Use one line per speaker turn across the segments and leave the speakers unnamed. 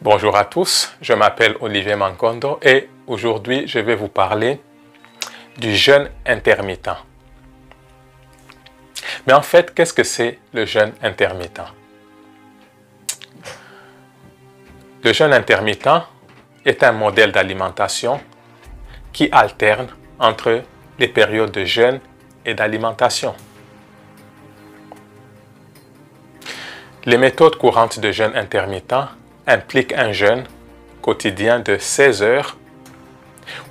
Bonjour à tous, je m'appelle Olivier Mankondo et aujourd'hui je vais vous parler du jeûne intermittent. Mais en fait, qu'est-ce que c'est le jeûne intermittent? Le jeûne intermittent est un modèle d'alimentation qui alterne entre les périodes de jeûne et d'alimentation. Les méthodes courantes de jeûne intermittent impliquent un jeûne quotidien de 16 heures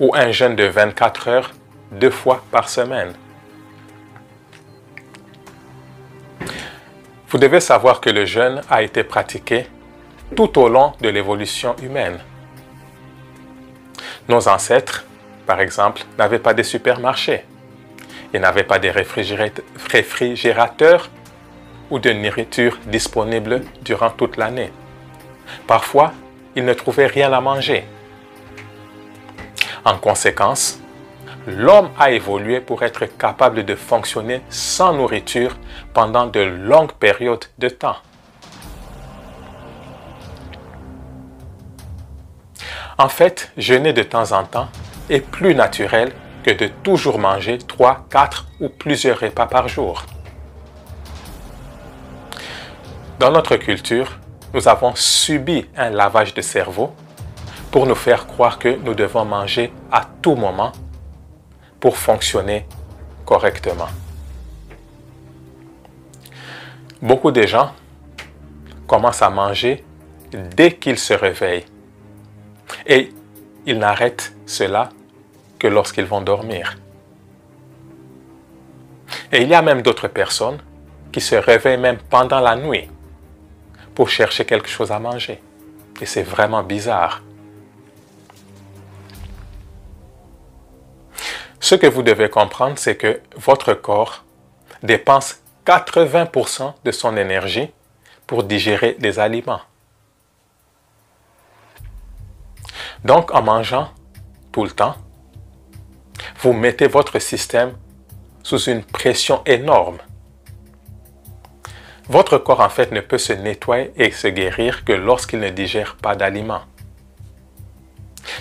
ou un jeûne de 24 heures 2 fois par semaine. Vous devez savoir que le jeûne a été pratiqué tout au long de l'évolution humaine. Nos ancêtres, par exemple, n'avaient pas de supermarchés. Ils n'avaient pas de réfrigérateurs ou de nourriture disponible durant toute l'année. Parfois, ils ne trouvaient rien à manger. En conséquence, l'homme a évolué pour être capable de fonctionner sans nourriture pendant de longues périodes de temps. En fait, jeûner de temps en temps est plus naturel que de toujours manger 3, 4 ou plusieurs repas par jour. Dans notre culture, nous avons subi un lavage de cerveau pour nous faire croire que nous devons manger à tout moment pour fonctionner correctement. Beaucoup de gens commencent à manger dès qu'ils se réveillent et ils n'arrêtent cela que lorsqu'ils vont dormir. Et il y a même d'autres personnes qui se réveillent même pendant la nuit pour chercher quelque chose à manger. Et c'est vraiment bizarre. Ce que vous devez comprendre, c'est que votre corps dépense 80% de son énergie pour digérer les aliments. Donc, en mangeant tout le temps, vous mettez votre système sous une pression énorme. Votre corps, en fait, ne peut se nettoyer et se guérir que lorsqu'il ne digère pas d'aliments.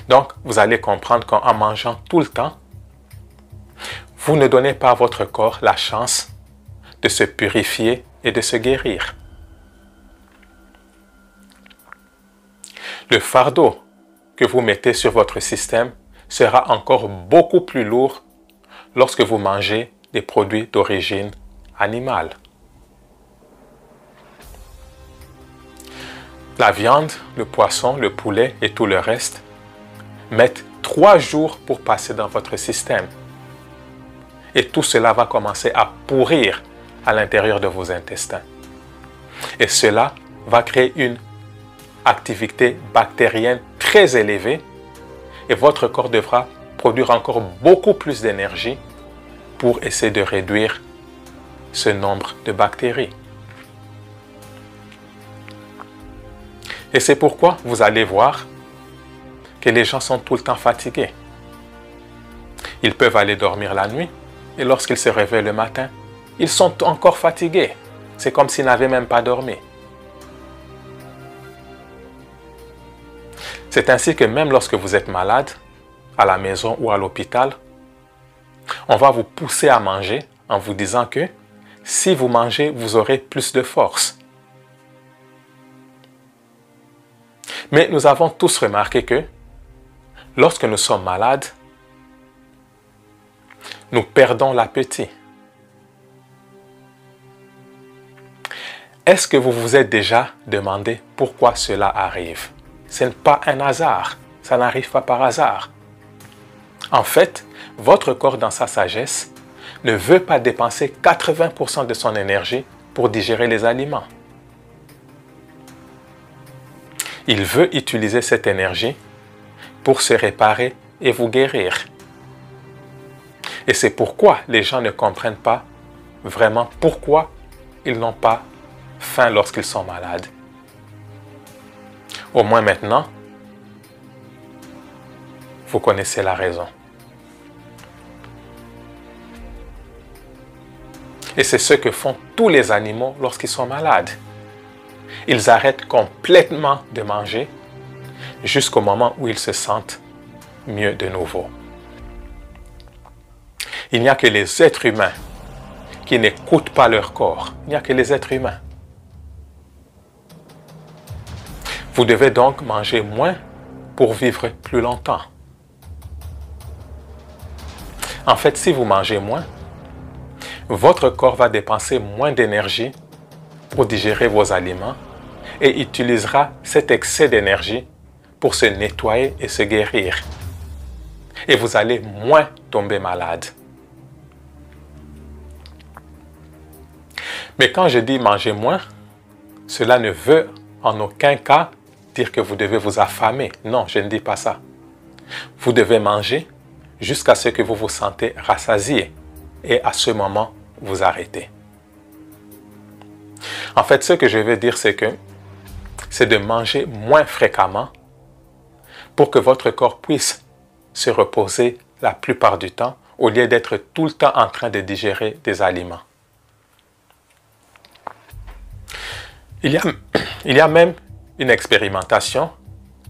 Donc, vous allez comprendre qu'en mangeant tout le temps, vous ne donnez pas à votre corps la chance de se purifier et de se guérir. Le fardeau que vous mettez sur votre système sera encore beaucoup plus lourd lorsque vous mangez des produits d'origine animale. La viande, le poisson, le poulet et tout le reste mettent 3 jours pour passer dans votre système. Et tout cela va commencer à pourrir à l'intérieur de vos intestins. Et cela va créer une activité bactérienne très élevée et votre corps devra produire encore beaucoup plus d'énergie pour essayer de réduire ce nombre de bactéries. Et c'est pourquoi vous allez voir que les gens sont tout le temps fatigués. Ils peuvent aller dormir la nuit et lorsqu'ils se réveillent le matin, ils sont encore fatigués. C'est comme s'ils n'avaient même pas dormi. C'est ainsi que même lorsque vous êtes malade, à la maison ou à l'hôpital, on va vous pousser à manger en vous disant que si vous mangez, vous aurez plus de force. Mais nous avons tous remarqué que lorsque nous sommes malades, nous perdons l'appétit. Est-ce que vous vous êtes déjà demandé pourquoi cela arrive? Ce n'est pas un hasard, ça n'arrive pas par hasard. En fait, votre corps dans sa sagesse ne veut pas dépenser 80% de son énergie pour digérer les aliments. Il veut utiliser cette énergie pour se réparer et vous guérir. Et c'est pourquoi les gens ne comprennent pas vraiment pourquoi ils n'ont pas faim lorsqu'ils sont malades. Au moins maintenant, vous connaissez la raison. Et c'est ce que font tous les animaux lorsqu'ils sont malades. Ils arrêtent complètement de manger jusqu'au moment où ils se sentent mieux de nouveau. Il n'y a que les êtres humains qui n'écoutent pas leur corps. Il n'y a que les êtres humains. Vous devez donc manger moins pour vivre plus longtemps. En fait, si vous mangez moins, votre corps va dépenser moins d'énergie pour digérer vos aliments et utilisera cet excès d'énergie pour se nettoyer et se guérir. Et vous allez moins tomber malade. Mais quand je dis manger moins, cela ne veut en aucun cas dire que vous devez vous affamer. Non, je ne dis pas ça. Vous devez manger jusqu'à ce que vous vous sentez rassasié et à ce moment, vous arrêtez. En fait, ce que je veux dire, c'est de manger moins fréquemment pour que votre corps puisse se reposer la plupart du temps au lieu d'être tout le temps en train de digérer des aliments. Il y a même une expérimentation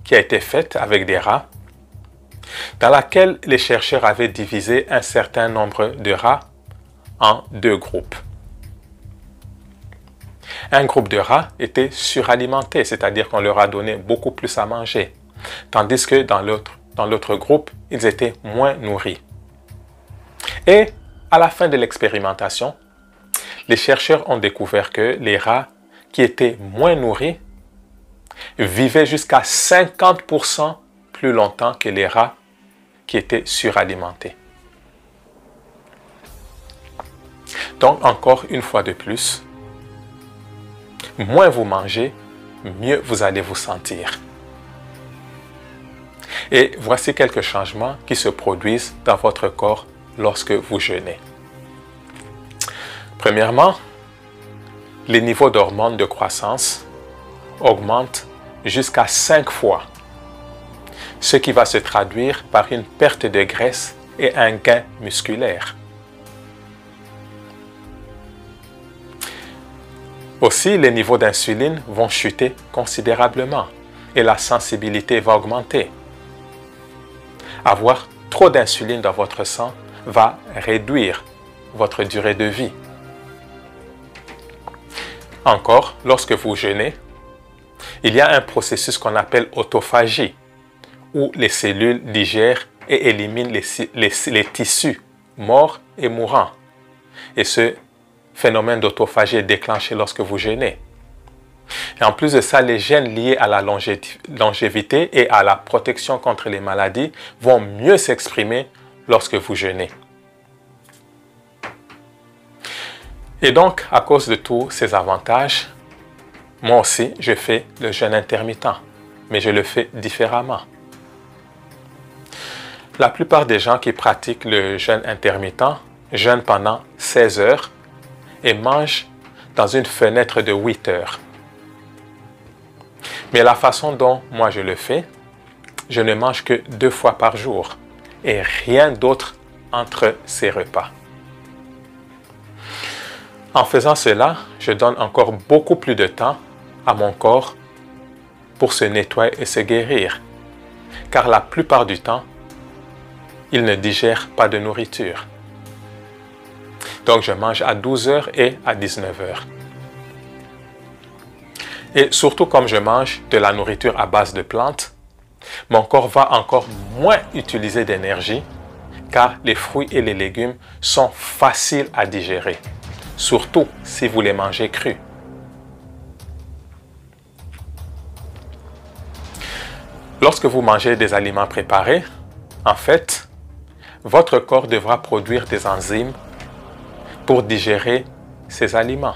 qui a été faite avec des rats dans laquelle les chercheurs avaient divisé un certain nombre de rats en deux groupes. Un groupe de rats était suralimenté, c'est-à-dire qu'on leur a donné beaucoup plus à manger, tandis que dans l'autre groupe, ils étaient moins nourris. Et à la fin de l'expérimentation, les chercheurs ont découvert que les rats qui étaient moins nourris vivaient jusqu'à 50% plus longtemps que les rats qui étaient suralimentés. Donc, encore une fois de plus, moins vous mangez, mieux vous allez vous sentir. Et voici quelques changements qui se produisent dans votre corps lorsque vous jeûnez. Premièrement, les niveaux d'hormones de croissance augmentent jusqu'à 5 fois, ce qui va se traduire par une perte de graisse et un gain musculaire. Aussi, les niveaux d'insuline vont chuter considérablement et la sensibilité va augmenter. Avoir trop d'insuline dans votre sang va réduire votre durée de vie. Encore, lorsque vous jeûnez, il y a un processus qu'on appelle autophagie, où les cellules digèrent et éliminent les tissus morts et mourants. Et ce phénomène d'autophagie est déclenché lorsque vous jeûnez. Et en plus de ça, les gènes liés à la longévité et à la protection contre les maladies vont mieux s'exprimer lorsque vous jeûnez. Et donc, à cause de tous ces avantages, moi aussi, je fais le jeûne intermittent, mais je le fais différemment. La plupart des gens qui pratiquent le jeûne intermittent jeûnent pendant 16 heures et mangent dans une fenêtre de 8 heures. Mais la façon dont moi je le fais, je ne mange que 2 fois par jour et rien d'autre entre ces repas. En faisant cela, je donne encore beaucoup plus de temps à mon corps pour se nettoyer et se guérir, car la plupart du temps, il ne digère pas de nourriture. Donc je mange à 12 heures et à 19 heures. Et surtout comme je mange de la nourriture à base de plantes, mon corps va encore moins utiliser d'énergie car les fruits et les légumes sont faciles à digérer, surtout si vous les mangez crus. Lorsque vous mangez des aliments préparés, en fait, votre corps devra produire des enzymes pour digérer ces aliments.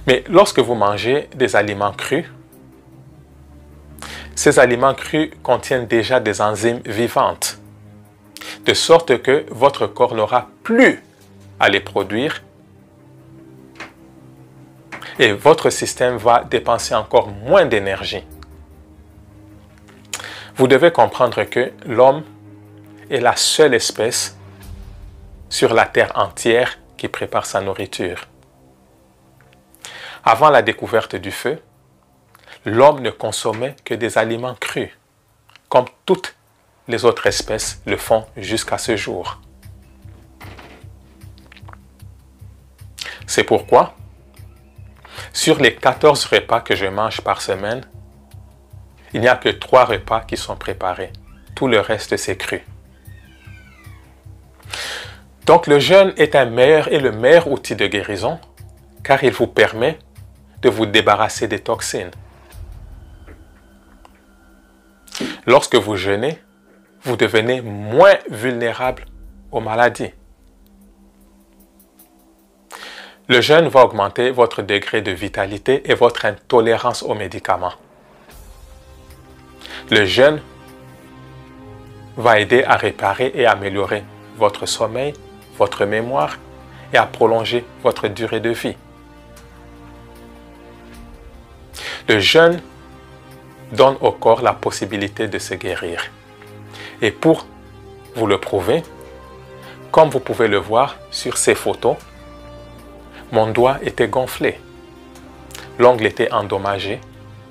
Mais lorsque vous mangez des aliments crus, ces aliments crus contiennent déjà des enzymes vivantes, de sorte que votre corps n'aura plus à les produire et votre système va dépenser encore moins d'énergie. Vous devez comprendre que l'homme est la seule espèce sur la terre entière qui prépare sa nourriture. Avant la découverte du feu, l'homme ne consommait que des aliments crus, comme toutes les autres espèces le font jusqu'à ce jour. C'est pourquoi, sur les 14 repas que je mange par semaine, il n'y a que 3 repas qui sont préparés. Tout le reste, c'est cru. Donc le jeûne est le meilleur outil de guérison, car il vous permet de vous débarrasser des toxines. Lorsque vous jeûnez, vous devenez moins vulnérable aux maladies. Le jeûne va augmenter votre degré de vitalité et votre intolérance aux médicaments. Le jeûne va aider à réparer et améliorer votre sommeil, votre mémoire et à prolonger votre durée de vie. Le jeûne donne au corps la possibilité de se guérir. Et pour vous le prouver, comme vous pouvez le voir sur ces photos, mon doigt était gonflé, l'ongle était endommagé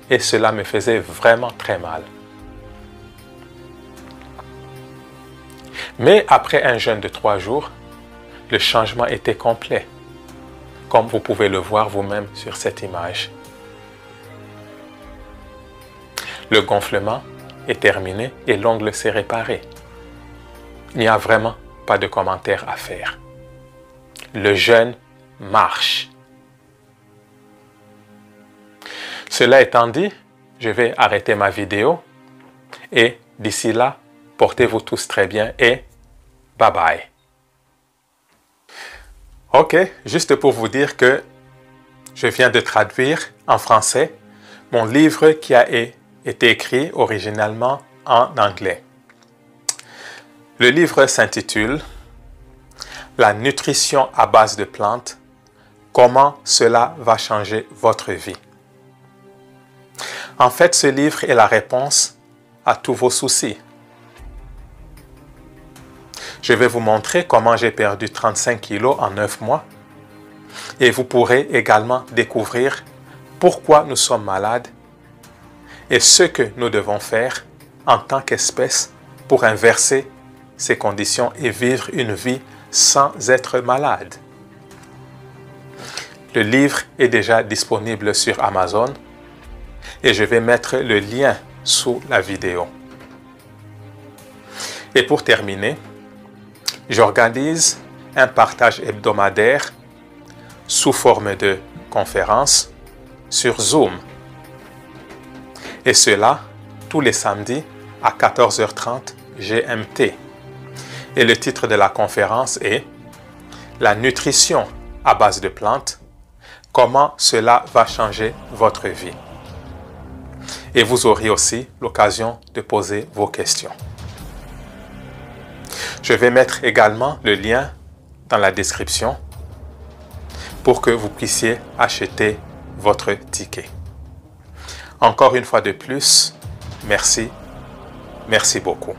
et cela me faisait vraiment très mal. Mais après un jeûne de 3 jours, le changement était complet, comme vous pouvez le voir vous-même sur cette image. Le gonflement est terminé et l'ongle s'est réparé. Il n'y a vraiment pas de commentaire à faire. Le jeûne marche. Cela étant dit, je vais arrêter ma vidéo et d'ici là, portez-vous tous très bien et bye bye. Ok, juste pour vous dire que je viens de traduire en français mon livre qui a été écrit originalement en anglais. Le livre s'intitule « La nutrition à base de plantes, comment cela va changer votre vie ». En fait, ce livre est la réponse à tous vos soucis. Je vais vous montrer comment j'ai perdu 35 kilos en 9 mois et vous pourrez également découvrir pourquoi nous sommes malades et ce que nous devons faire en tant qu'espèce pour inverser ces conditions et vivre une vie sans être malade. Le livre est déjà disponible sur Amazon et je vais mettre le lien sous la vidéo. Et pour terminer, j'organise un partage hebdomadaire sous forme de conférence sur Zoom. Et cela tous les samedis à 14h30 GMT. Et le titre de la conférence est « La nutrition à base de plantes, comment cela va changer votre vie ». Et vous aurez aussi l'occasion de poser vos questions. Je vais mettre également le lien dans la description pour que vous puissiez acheter votre ticket. Encore une fois de plus, merci beaucoup.